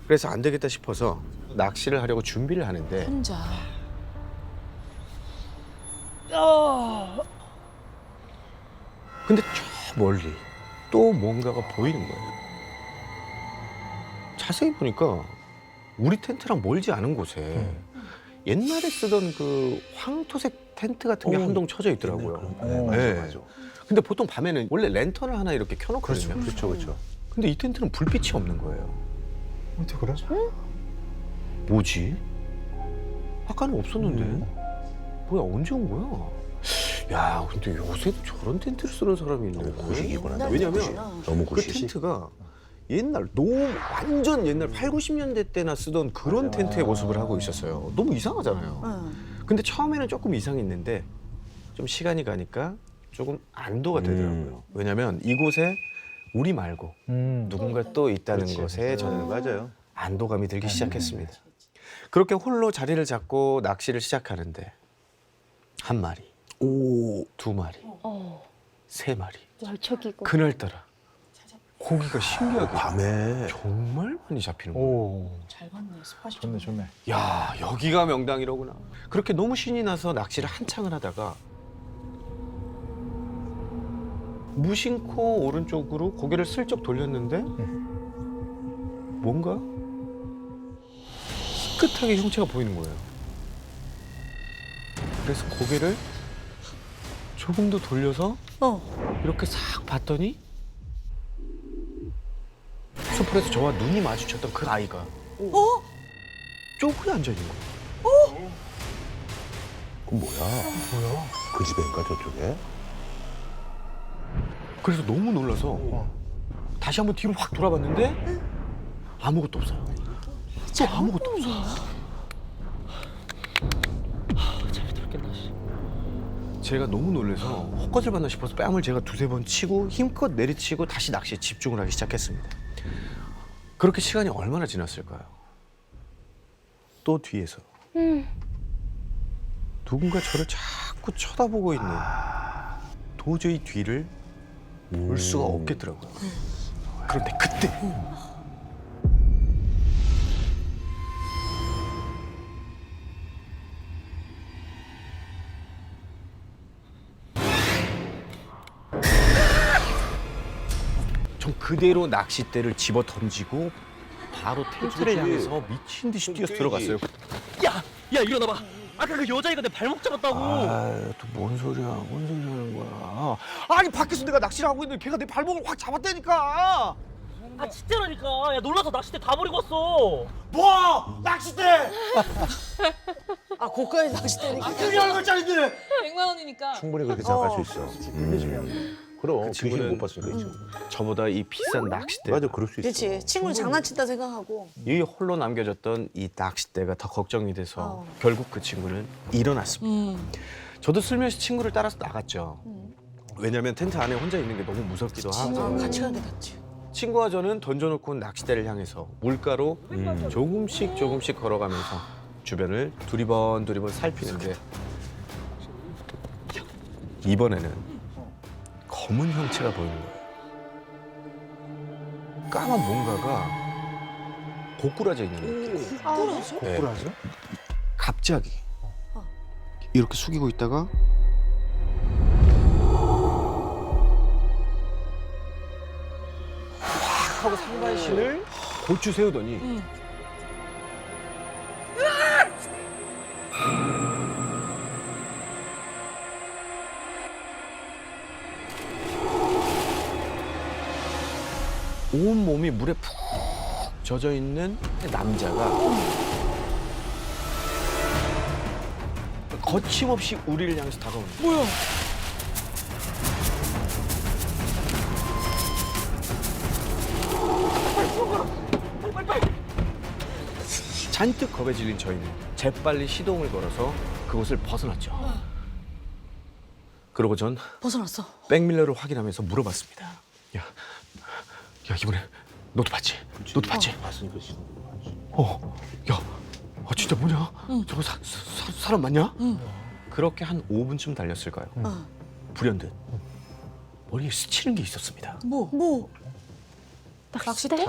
그래서 안 되겠다 싶어서 낚시를 하려고 준비를 하는데 혼자. 근데 저 멀리 또 뭔가가 보이는 거예요. 자세히 보니까 우리 텐트랑 멀지 않은 곳에 옛날에 쓰던 그 황토색 텐트 같은 게 한 동 쳐져 있더라고요. 네, 맞아. 근데 보통 밤에는 원래 랜턴을 하나 이렇게 켜놓거든요. 그렇죠. 근데 이 텐트는 불빛이 없는 거예요. 어떻게 그래? 뭐지? 아까는 없었는데 뭐야 언제 온 거야? 야 근데 요새도 저런 텐트를 쓰는 사람이 있네. 고식이구나. 왜냐면 너무 그 고식. 텐트가 옛날 너무 완전 옛날 8, 90년대 때나 쓰던 그런 텐트의 모습을 하고 있었어요. 너무 이상하잖아요. 근데 처음에는 조금 이상했는데 좀 시간이 가니까 조금 안도가 되더라고요. 왜냐면 이곳에 우리 말고 누군가 또 있다는 것에 저는 맞아요. 안도감이 들기 시작했습니다. 그렇게 홀로 자리를 잡고 낚시를 시작하는데 한 마리, 두 마리, 세 마리. 월척이고. 그날따라 고기가 신기하게 밤에 정말 많이 잡히는 거예요. 잘 봤네. 스팟이 좋네. 야 여기가 명당이로구나. 그렇게 너무 신이 나서 낚시를 한창을 하다가 무심코 오른쪽으로 고개를 슬쩍 돌렸는데 뭔가 희끗하게 형체가 보이는 거예요. 그래서 고개를 조금 더 돌려서 이렇게 싹 봤더니 수풀 터널에서 저와 눈이 마주쳤던 그 아이가 어? 쪼그려 앉아 있는 거예요. 그건 뭐야? 그 집인가 저쪽에? 그래서 너무 놀라서 다시 한번 뒤로 확 돌아봤는데 아무것도 없어요. 또 아무것도 없어요. 잘못했겠나 씨. 제가 너무 놀라서 헛것을 봤나 싶어서 뺨을 제가 두세 번 치고 힘껏 내리치고 다시 낚시에 집중을 하기 시작했습니다. 그렇게 시간이 얼마나 지났을까요? 또 뒤에서 누군가 저를 자꾸 쳐다보고 있는, 도저히 뒤를 볼 수가 없겠더라고요. 그런데 그때 전 그대로 낚싯대를 집어 던지고 바로 텐트를 향해서 미친 듯이 뛰어서 들어갔어요. 야 일어나봐. 아까 그 여자애가 내 발목 잡았다고. 또 뭔 소리야? 뭔 소리 하는 거야? 아니 밖에서 내가 낚시를 하고 있는데 걔가 내 발목을 확 잡았다니까. 아 진짜라니까. 야 놀라서 낚싯대 다 버리고 왔어. 뭐? 낚싯대? 아 고가의 낚싯대니까. 그게 얼마짜린데? 100만 원이니까. 충분히 그렇게 생각할 수 있어. 그럼 그 친구는 못 봤으니까 이 친구. 저보다 이 비싼 낚싯대. 맞아, 그럴 수 있어. 그렇지. 친구는 장난친다 생각하고. 이 홀로 남겨졌던 이 낚싯대가 더 걱정이 돼서 결국 그 친구는 일어났습니다. 저도 슬며시 친구를 따라서 나갔죠. 왜냐면 텐트 안에 혼자 있는 게 너무 무섭기도 하고. 같이 가는 게 낫지. 친구와 저는 던져놓고 온 낚싯대를 향해서 물가로 조금씩 걸어가면서 주변을 두리번 살피는데 이번에는 검은 형체가 보이는 거예요. 까만 뭔가가 고꾸라져 있는 거예요. 꾸라져? 네. 갑자기 이렇게 숙이고 있다가 확 하고 상반신을 고추 세우더니 온 몸이 물에 푹 젖어 있는 남자가 거침없이 우리를 향해서 다가오는 거예요. 뭐야? 잔뜩 겁에 질린 저희는 재빨리 시동을 걸어서 그곳을 벗어났죠. 그러고 전 벗어났어. 백밀러를 확인하면서 물어봤습니다. 야 이번에 너도 봤지? 너도 봤지? 봤으니까 신고 봤지. 진짜 뭐냐? 저거 사람 맞냐? 그렇게 한 5분쯤 달렸을까요? 불현듯 머리에 스치는 게 있었습니다. 뭐? 낚싯대?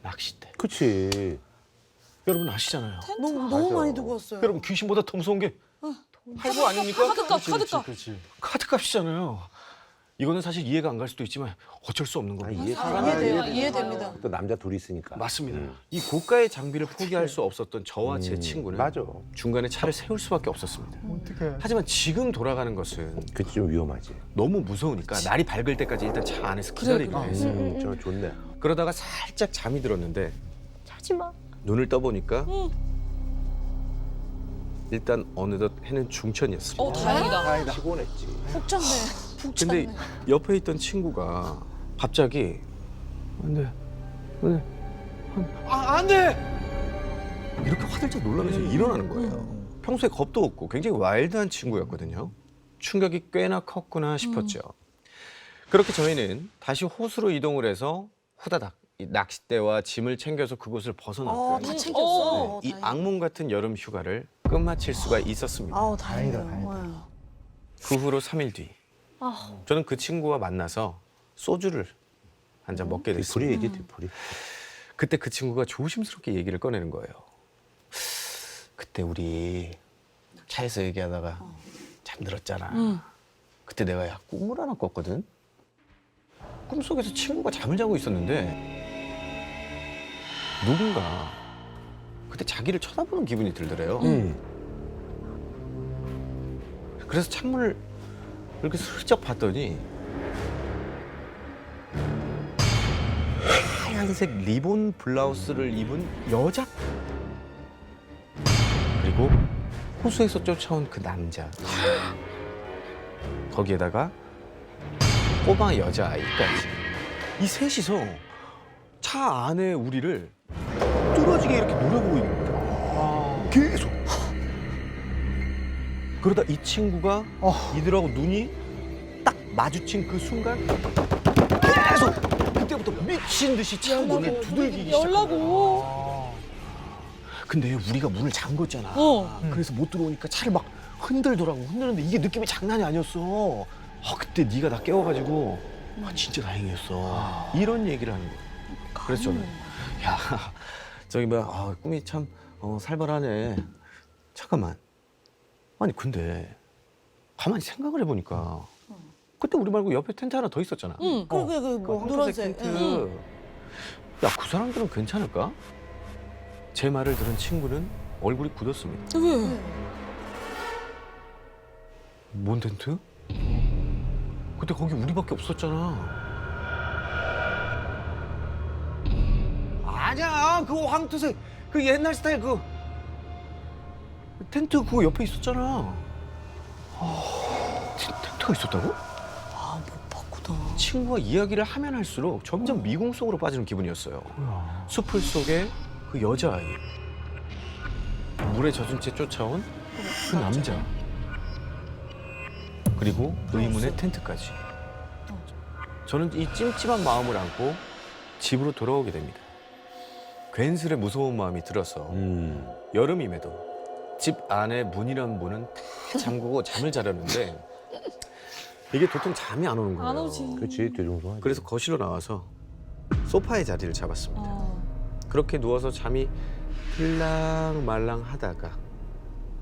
낚싯대. 그치. 여러분 아시잖아요. 너무 많이 두고 왔어요. 여러분 귀신보다 더 무서운 게 할부 아닙니까? 카드값. 카드값이잖아요. 이거는 사실 이해가 안 갈 수도 있지만 어쩔 수 없는 겁니다. 이해됩니다. 또 남자 둘이 있으니까. 맞습니다. 이 고가의 장비를 포기할 수 없었던 저와 제 친구는 맞아. 중간에 차를 세울 수밖에 없었습니다. 하지만 지금 돌아가는 것은 그치, 좀 위험하지. 너무 무서우니까 날이 밝을 때까지 일단 차 안에서 기다리기로 했어요. 저 좋네. 그러다가 살짝 잠이 들었는데 자지 마. 눈을 떠보니까 일단 어느덧 해는 중천이었습니다. 다행이다. 피곤했지. 푹 잤네. 근데 옆에 있던 친구가 갑자기 안돼 이렇게 화들짝 놀라면서 일어나는 거예요. 평소에 겁도 없고 굉장히 와일드한 친구였거든요. 충격이 꽤나 컸구나 싶었죠. 그렇게 저희는 다시 호수로 이동을 해서 후다닥 이 낚싯대와 짐을 챙겨서 그곳을 벗어났고요. 다 챙겼어. 이 악몽 같은 여름 휴가를 끝마칠 수가 있었습니다. 아우 다행이다. 그 후로 3일 뒤 저는 그 친구와 만나서 소주를 한 잔 먹게 됐습니다. 뒤풀이지, 뒤풀이. 그때 그 친구가 조심스럽게 얘기를 꺼내는 거예요. 그때 우리 차에서 얘기하다가 잠들었잖아. 그때 내가 꿈을 하나 꿨거든. 꿈속에서 친구가 잠을 자고 있었는데 누군가 그때 자기를 쳐다보는 기분이 들더래요. 그래서 창문을 이렇게 슬쩍 봤더니 하얀색 리본 블라우스를 입은 여자. 그리고 호수에서 쫓아온 그 남자. 거기에다가 꼬마 여자아이까지. 이 셋이서 차 안에 우리를 뚫어지게 이렇게 노려보고 있는 거야. 계속. 그러다 이 친구가 이들하고 눈이 딱 마주친 그 순간 계속 그때부터 미친 듯이 차 문을 두들기기 시작하고. 근데 우리가 문을 잠궜잖아. 그래서 못 들어오니까 차를 막 흔들더라고. 흔드는데 이게 느낌이 장난이 아니었어. 그때 네가 나 깨워가지고 진짜 다행이었어. 이런 얘기를 하는 거야. 그래서 저는 야 저기 뭐야 꿈이 참 살벌하네. 잠깐만. 아니 근데 가만히 생각을 해보니까 그때 우리 말고 옆에 텐트 하나 더 있었잖아. 응. 뭐 황토색 노란색. 텐트. 야 그 사람들은 괜찮을까? 제 말을 들은 친구는 얼굴이 굳었습니다. 왜? 뭔 텐트? 그때 거기 우리밖에 없었잖아. 아니야, 그거 황토색 그 옛날 스타일 그 텐트 그거 옆에 있었잖아. 텐트가 있었다고? 못 봤구나. 친구와 이야기를 하면 할수록 점점 미궁 속으로 빠지는 기분이었어요. 숲을 속에 그 여자아이, 물에 젖은 채 쫓아온 그 남자, 그리고 의문의 텐트까지. 저는 이 찜찜한 마음을 안고 집으로 돌아오게 됩니다. 괜스레 무서운 마음이 들어서 여름임에도 집 안에 문이란 문은 다 잠그고 잠을 자려는데 이게 도통 잠이 안 오는 거예요. 안 오지. 그렇지, 대중성하지. 그래서 거실로 나와서 소파에 자리를 잡았습니다. 그렇게 누워서 잠이 들랑말랑 하다가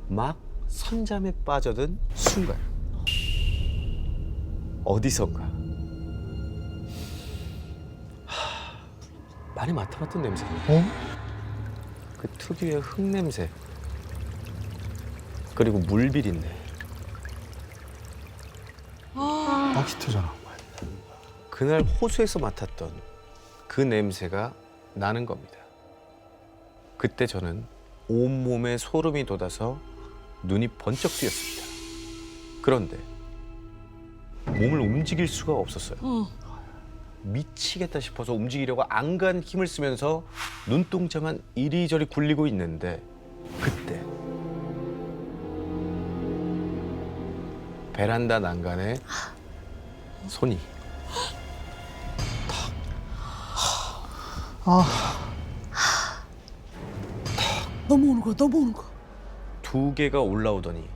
막 선잠에 빠져든 순간 어디선가 많이 맡아봤던 냄새. 그 특유의 흙냄새. 그리고 물비린내. 낚시터잖아. 그날 호수에서 맡았던 그 냄새가 나는 겁니다. 그때 저는 온몸에 소름이 돋아서 눈이 번쩍 뜨였습니다. 그런데 몸을 움직일 수가 없었어요. 미치겠다 싶어서 움직이려고 안간 힘을 쓰면서 눈동자만 이리저리 굴리고 있는데 그때 베란다 난간에 손이 넘어오는 거야, 넘어오는 거야. 두 개가 올라오더니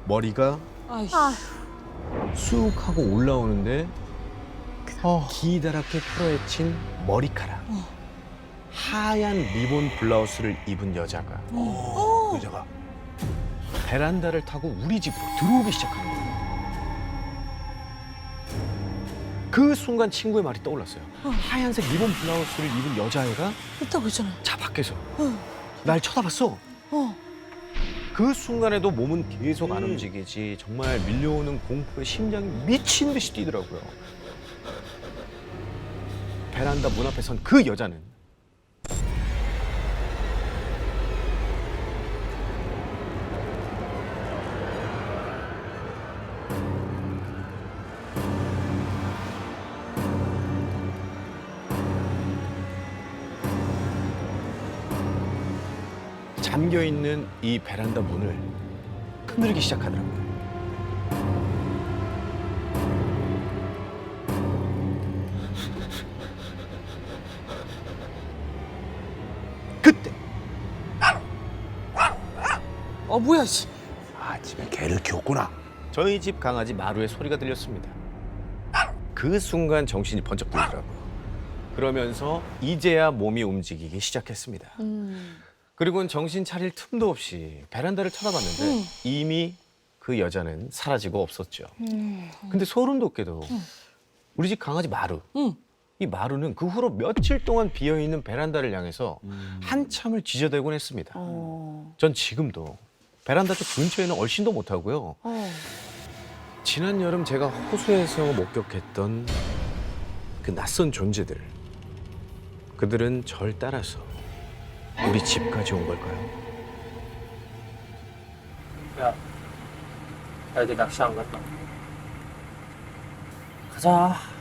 머리가 아이씨. 쑥 하고 올라오는데 기다랗게 풀어헤친 머리카락, 하얀 리본 블라우스를 입은 여자가 여자가 베란다를 타고 우리 집으로 들어오기 시작하는 거예요. 그 순간 친구의 말이 떠올랐어요. 하얀색 리본 블라우스를 입은 여자애가 있다고 했잖아. 차 밖에서 날 쳐다봤어. 그 순간에도 몸은 계속 안 움직이지 정말 밀려오는 공포에 심장이 미친 듯이 뛰더라고요. 베란다 문 앞에 선 그 여자는 잠겨있는 이 베란다 문을 흔들기 시작하더라고요. 그때 뭐야 씨. 집에 개를 키웠구나. 저희 집 강아지 마루의 소리가 들렸습니다. 그 순간 정신이 번쩍 들더라고요. 그러면서 이제야 몸이 움직이기 시작했습니다. 그리고는 정신 차릴 틈도 없이 베란다를 쳐다봤는데 이미 그 여자는 사라지고 없었죠. 근데 소름 돋게도 우리 집 강아지 마루. 이 마루는 그 후로 며칠 동안 비어있는 베란다를 향해서 한참을 짖어대곤 했습니다. 전 지금도 베란다 쪽 근처에는 얼씬도 못하고요. 지난 여름 제가 호수에서 목격했던 그 낯선 존재들, 그들은 절 따라서 우리 집까지 온 걸까요? 야, 나 이제 낚시 안 갔다. 가자.